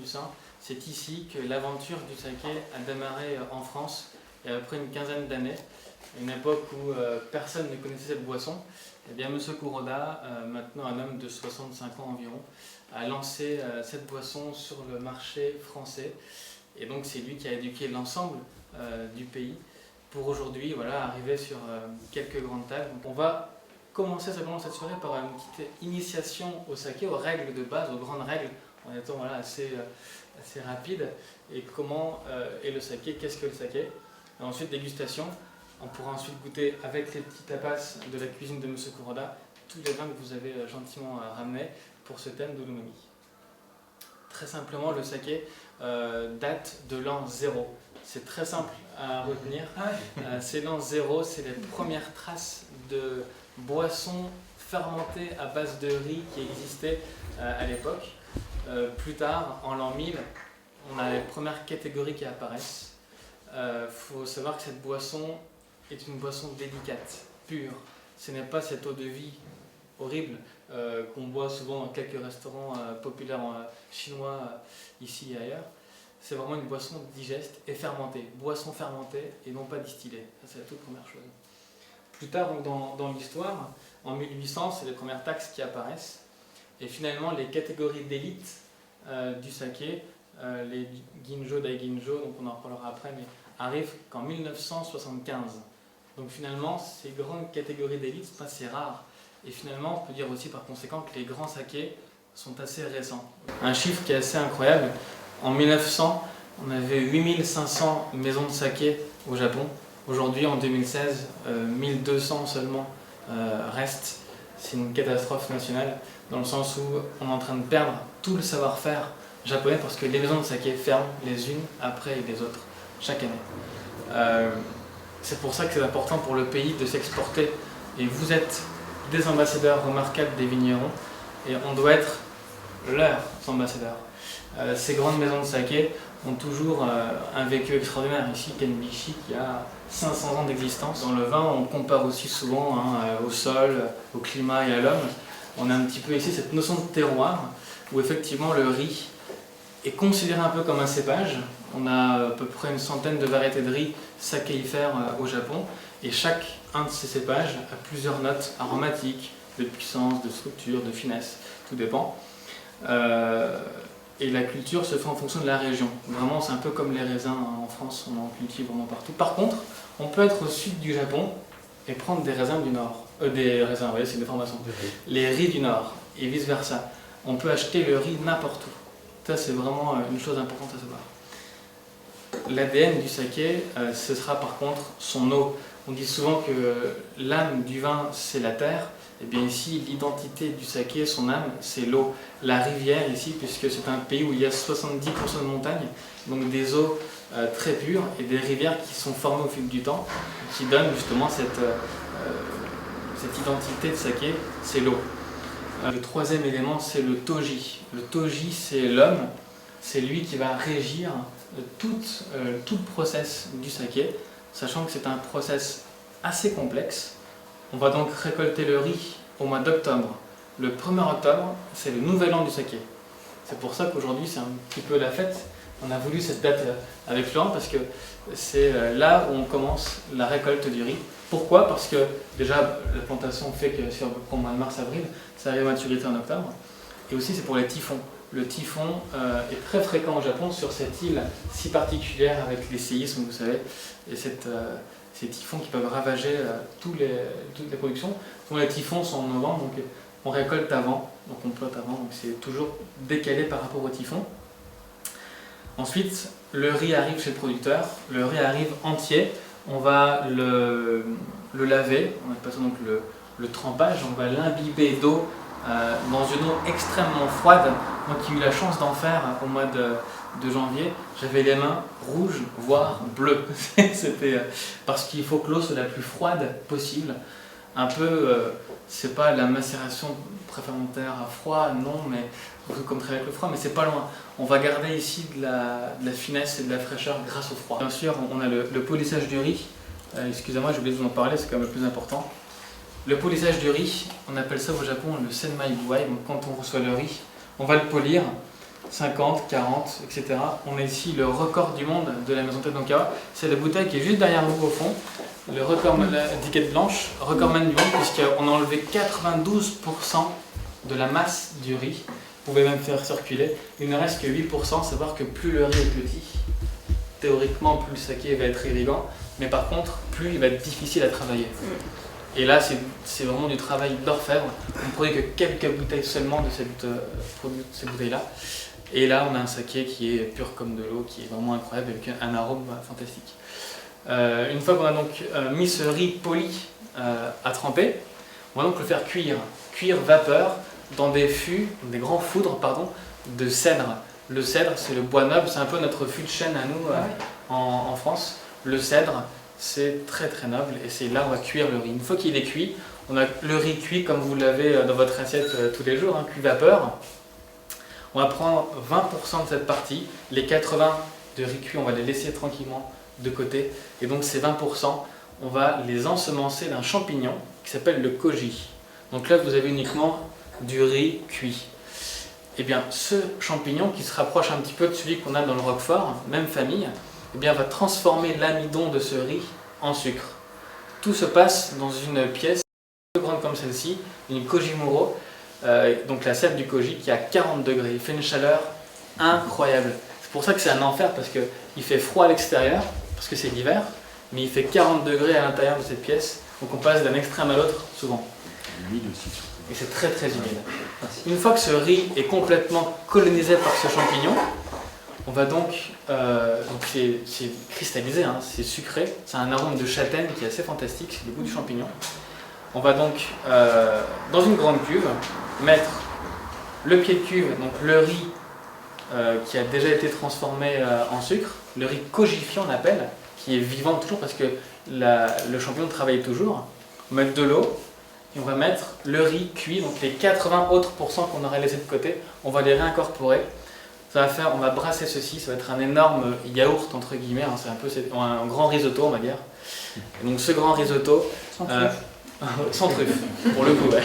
Toussaint, c'est ici que l'aventure du saké a démarré en France il y a à peu près une quinzaine d'années, à une époque où personne ne connaissait cette boisson. Et bien M. Kuroda, maintenant un homme de 65 ans environ, a lancé cette boisson sur le marché français. Et donc c'est lui qui a éduqué l'ensemble du pays pour aujourd'hui arriver sur quelques grandes tables. Donc on va commencer simplement cette soirée par une petite initiation au saké, aux règles de base, aux grandes règles, en étant assez rapide. Et comment est le saké, qu'est-ce que le saké. Et ensuite dégustation. On pourra ensuite goûter avec les petits tapas de la cuisine de M. Kuroda tous les vins que vous avez gentiment ramenés pour ce thème de l'umami. Très simplement, le saké date de l'an 0. C'est très simple à retenir. C'est l'an 0, c'est les premières traces de boissons fermentées à base de riz qui existaient à l'époque. Plus tard, en l'an 1000, on a les premières catégories qui apparaissent. Faut savoir que cette boisson est une boisson délicate, pure. Ce n'est pas cette eau de vie horrible qu'on boit souvent dans quelques restaurants populaires chinois ici et ailleurs. C'est vraiment une boisson digeste et fermentée, boisson fermentée et non pas distillée. Ça, c'est la toute première chose. Plus tard, donc, dans l'histoire, en 1800, c'est les premières taxes qui apparaissent. Et finalement, les catégories d'élite du saké, les Ginjo, Daiginjo, donc on en reparlera après, mais arrivent qu'en 1975. Donc finalement, ces grandes catégories d'élite sont assez rares. Et finalement, on peut dire aussi par conséquent que les grands sakés sont assez récents. Un chiffre qui est assez incroyable, en 1900, on avait 8500 maisons de saké au Japon. Aujourd'hui, en 2016, 1200 seulement restent. C'est une catastrophe nationale, dans le sens où on est en train de perdre tout le savoir-faire japonais parce que les maisons de saké ferment les unes après les autres, chaque année. C'est pour ça que c'est important pour le pays de s'exporter. Et vous êtes des ambassadeurs remarquables des vignerons et on doit être leurs ambassadeurs. Ces grandes maisons de saké ont toujours un vécu extraordinaire. Ici, Kenbichi, qui a 500 ans d'existence. Dans le vin, on compare aussi souvent au sol, au climat et à l'homme. On a un petit peu ici cette notion de terroir, où effectivement le riz est considéré un peu comme un cépage. On a à peu près une centaine de variétés de riz sakéifères au Japon, et chaque un de ces cépages a plusieurs notes aromatiques, de puissance, de structure, de finesse, tout dépend. Et la culture se fait en fonction de la région. Vraiment, c'est un peu comme les raisins en France, on en cultive vraiment partout. Par contre, on peut être au sud du Japon et prendre des raisins du nord. Des raisins, vous voyez, c'est une déformation. Les riz du nord, et vice-versa. On peut acheter le riz n'importe où. Ça, c'est vraiment une chose importante à savoir. L'ADN du saké, ce sera par contre son eau. On dit souvent que l'âme du vin, c'est la terre. Et bien ici, l'identité du saké, son âme, c'est l'eau. La rivière ici, puisque c'est un pays où il y a 70% de montagnes, donc des eaux très pures et des rivières qui sont formées au fil du temps, qui donnent justement cette identité de saké, c'est l'eau. Le troisième élément, c'est le toji. Le toji, c'est l'homme, c'est lui qui va régir tout le process du saké, sachant que c'est un process assez complexe. On va donc récolter le riz au mois d'octobre. Le 1er octobre, c'est le nouvel an du saké. C'est pour ça qu'aujourd'hui, c'est un petit peu la fête. On a voulu cette date avec Florent parce que c'est là où on commence la récolte du riz. Pourquoi? Parce que déjà, la plantation fait que sur le mois de mars-avril, ça arrive à maturité en octobre. Et aussi, c'est pour les typhons. Le typhon est très fréquent au Japon sur cette île si particulière avec les séismes, vous savez, et ces typhons qui peuvent ravager toutes les productions. Donc les typhons sont en novembre, donc on récolte avant, donc on plotte avant, donc c'est toujours décalé par rapport aux typhons. Ensuite, le riz arrive chez le producteur, le riz arrive entier, on va le laver, on appelle ça donc le trempage, on va l'imbiber d'eau dans une eau extrêmement froide. Moi qui ai eu la chance d'en faire au mois de janvier, j'avais les mains rouges, voire bleues. C'était parce qu'il faut que l'eau soit la plus froide possible. Un peu, c'est pas la macération préfermentaire à froid, non, mais comme très avec le froid, mais c'est pas loin. On va garder ici de la finesse et de la fraîcheur grâce au froid. Bien sûr, on a le polissage du riz. Excusez-moi, j'ai oublié de vous en parler, c'est quand même le plus important. Le polissage du riz, on appelle ça au Japon le senmai buai. Donc quand on reçoit le riz, on va le polir. 50, 40, etc. On a ici le record du monde de la maison Tedonkawa. C'est la bouteille qui est juste derrière vous au fond. Le record, l'étiquette blanche, recordman du monde, puisqu'on a enlevé 92% de la masse du riz. Vous pouvez même faire circuler. Il ne reste que 8%, savoir que plus le riz est petit, théoriquement plus le saké va être irrigant, mais par contre, plus il va être difficile à travailler. Et là, c'est vraiment du travail d'orfèvre. On ne produit que quelques bouteilles seulement de cette bouteille-là. Et là, on a un saké qui est pur comme de l'eau, qui est vraiment incroyable, avec un arôme fantastique. Une fois qu'on a donc mis ce riz poli à tremper, on va donc le faire cuire. Cuire vapeur dans des fûts, des grands foudres, pardon, de cèdre. Le cèdre, c'est le bois noble, c'est un peu notre fût de chêne à nous en France. Le cèdre, c'est très très noble et c'est là où on va cuire le riz. Une fois qu'il est cuit, on a le riz cuit comme vous l'avez dans votre assiette tous les jours, cuit vapeur. On va prendre 20% de cette partie, les 80 de riz cuit, on va les laisser tranquillement de côté. Et donc ces 20%, on va les ensemencer d'un champignon qui s'appelle le koji. Donc là, vous avez uniquement du riz cuit. Et bien, ce champignon qui se rapproche un petit peu de celui qu'on a dans le roquefort, même famille, eh bien, va transformer l'amidon de ce riz en sucre. Tout se passe dans une pièce plus grande comme celle-ci, une Kojimuro, donc la salle du koji qui est à 40 degrés. Il fait une chaleur incroyable. C'est pour ça que c'est un enfer, parce qu'il fait froid à l'extérieur, parce que c'est l'hiver, mais il fait 40 degrés à l'intérieur de cette pièce. Donc on passe d'un extrême à l'autre souvent. Humide aussi. Et c'est très très humide. Une fois que ce riz est complètement colonisé par ce champignon, on va donc c'est cristallisé, c'est sucré, c'est un arôme de châtaigne qui est assez fantastique, c'est le goût du champignon. On va donc, dans une grande cuve, mettre le pied de cuve, donc le riz qui a déjà été transformé en sucre, le riz kojifié on appelle, qui est vivant toujours parce que le champignon travaille toujours. On va mettre de l'eau et on va mettre le riz cuit, donc les 80 autres pourcents qu'on aurait laissé de côté, on va les réincorporer. Ça va faire, on va brasser ceci, ça va être un énorme yaourt entre guillemets, c'est un peu un grand risotto on va dire. Et donc ce grand risotto, sans truffe, pour le coup. Ouais.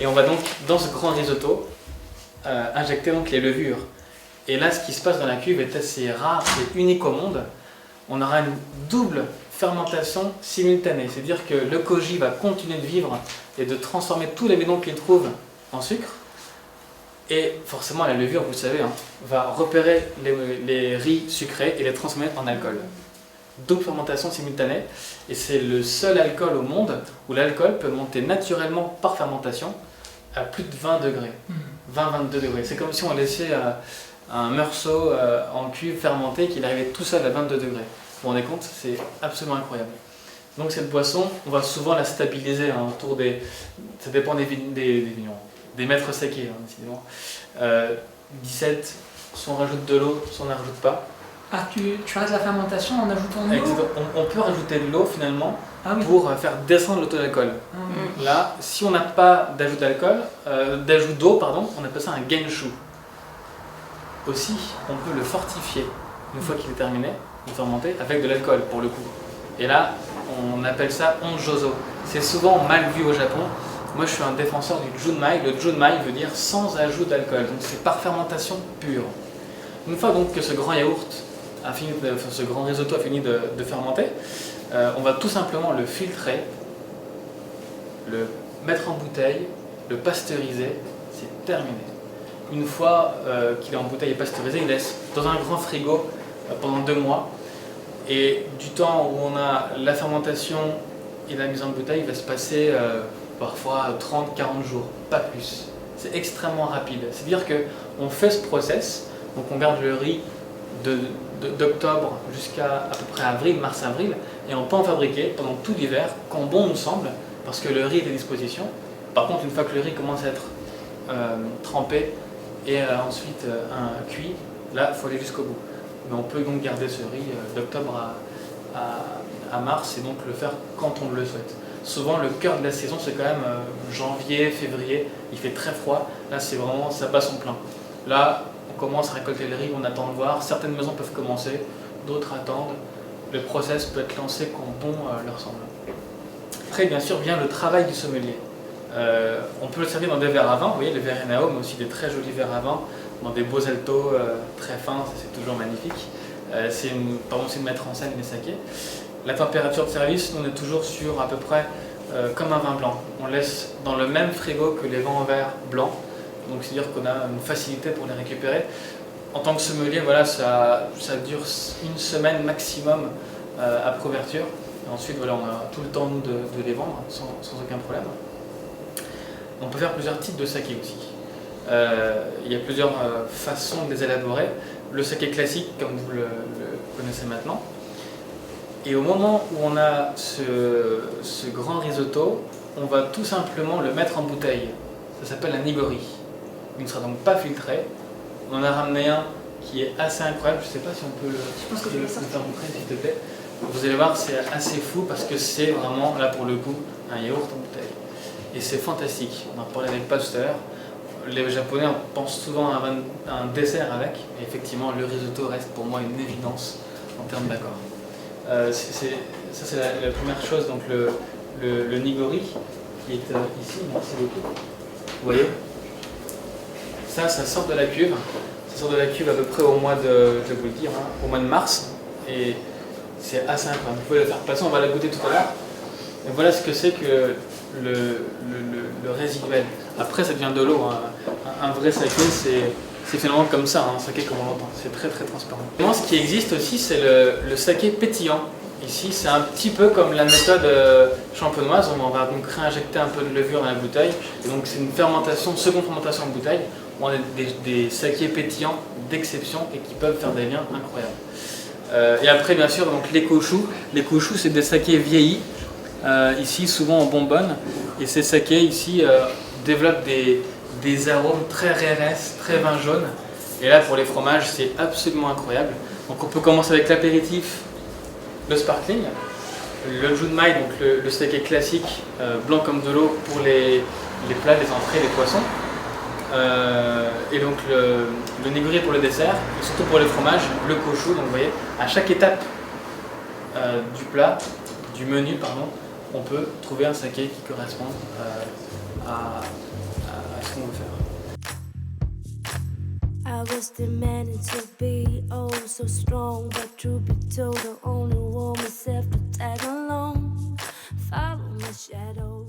Et on va donc dans ce grand risotto injecter donc les levures. Et là, ce qui se passe dans la cuve est assez rare, c'est unique au monde. On aura une double fermentation simultanée, c'est-à-dire que le koji va continuer de vivre et de transformer tous les médons qu'il trouve en sucre. Et forcément, la levure, vous le savez, va repérer les riz sucrés et les transformer en alcool. Double fermentation simultanée, et c'est le seul alcool au monde où l'alcool peut monter naturellement par fermentation à plus de 20 degrés, 20-22 degrés. C'est comme si on laissait un meursault en cuve fermenté qu'il arrivait tout seul à 22 degrés. Vous vous rendez compte? C'est absolument incroyable. Donc cette boisson, on va souvent la stabiliser autour des... Ça dépend des maîtres sakés, décidément. 17, soit on rajoute de l'eau, soit on ne rajoute pas. Ah, tu arrêtes la fermentation en ajoutant de l'eau? On peut rajouter de l'eau finalement pour faire descendre le taux d'alcool. Là, si on n'a pas d'ajout d'eau, on appelle ça un genshu. Aussi, on peut le fortifier une fois qu'il est terminé de fermenter avec de l'alcool pour le coup. Et là, on appelle ça onjozo. C'est souvent mal vu au Japon. Moi, je suis un défenseur du junmai. Le junmai veut dire sans ajout d'alcool. Donc, c'est par fermentation pure. Une fois donc que ce grand yaourt ce grand risotto a fini de fermenter, on va tout simplement le filtrer, le mettre en bouteille, le pasteuriser, c'est terminé. Une fois qu'il est en bouteille et pasteurisé, il laisse dans un grand frigo pendant 2 mois. Et du temps où on a la fermentation et la mise en bouteille, il va se passer parfois 30-40 jours, pas plus. C'est extrêmement rapide. C'est-à-dire qu'on fait ce process, donc on garde le riz d'octobre jusqu'à peu près avril, mars-avril, et on peut en fabriquer pendant tout l'hiver, quand bon nous semble, parce que le riz est à disposition. Par contre, une fois que le riz commence à être trempé et ensuite cuit, là, il faut aller jusqu'au bout. Mais on peut donc garder ce riz d'octobre à mars et donc le faire quand on le souhaite. Souvent, le cœur de la saison, c'est quand même janvier, février, il fait très froid. Là, c'est vraiment, ça bat son plein. Là, on commence à récolter le riz, on attend de voir. Certaines maisons peuvent commencer, d'autres attendent. Le process peut être lancé quand bon leur semble. Après, bien sûr, vient le travail du sommelier. On peut le servir dans des verres à vin, vous voyez, les verres Enao, mais aussi des très jolis verres à vin dans des beaux altos très fins, c'est toujours magnifique. C'est aussi de mettre en scène les sakés. La température de service, on est toujours sur à peu près comme un vin blanc. On laisse dans le même frigo que les vins en verre blancs, donc c'est-à-dire qu'on a une facilité pour les récupérer. En tant que sommelier, voilà, ça dure une semaine maximum après ouverture. Et ensuite, voilà, on a tout le temps nous, de les vendre sans aucun problème. On peut faire plusieurs types de saké aussi. Il y a plusieurs façons de les élaborer. Le saké classique, comme vous le connaissez maintenant. Et au moment où on a ce grand risotto, on va tout simplement le mettre en bouteille. Ça s'appelle un nigori. Il ne sera donc pas filtré. On en a ramené un qui est assez incroyable. Je ne sais pas si on peut le faire montrer, s'il te plaît. Vous allez voir, c'est assez fou parce que c'est vraiment, là pour le coup, un yaourt en bouteille. Et c'est fantastique. On en parlait avec pas tout à l'heure. Les Japonais pensent souvent à un dessert avec. Et effectivement, le risotto reste pour moi une évidence en termes d'accord. Ça, c'est la première chose, donc le nigori qui est ici. Merci beaucoup. Vous voyez, ça sort de la cuve. Ça sort de la cuve à peu près au mois de, je vais vous le dire, au mois de mars. Et c'est assez incroyable. Vous pouvez le faire passer, on va la goûter tout à l'heure. Et voilà ce que c'est que le résiduel. Après, ça devient de l'eau. Un vrai saké, c'est finalement comme ça, un saké comme on l'entend. C'est très très transparent. Ce qui existe aussi, c'est le saké pétillant. Ici, c'est un petit peu comme la méthode champenoise. On va donc réinjecter un peu de levure dans la bouteille. Et donc, c'est une fermentation, seconde fermentation en bouteille. On a des sakés pétillants d'exception et qui peuvent faire des liens incroyables. Et après, bien sûr, donc, les koshus. Les koshus, c'est des sakés vieillis. Ici, souvent en bonbonne. Et ces sakés, ici, développent des arômes très RS, très vin jaune. Et là, pour les fromages, c'est absolument incroyable. Donc, on peut commencer avec l'apéritif, le sparkling, le junmai, donc le saké classique, blanc comme de l'eau pour les plats, les entrées, les poissons. Et donc le nigori pour le dessert, et surtout pour les fromages, le koshu. Donc vous voyez, à chaque étape du menu, on peut trouver un saké qui correspond à ce qu'on veut faire. I was demanding to be oh so strong, but truth be told, the only one myself to tag along. Follow my shadow.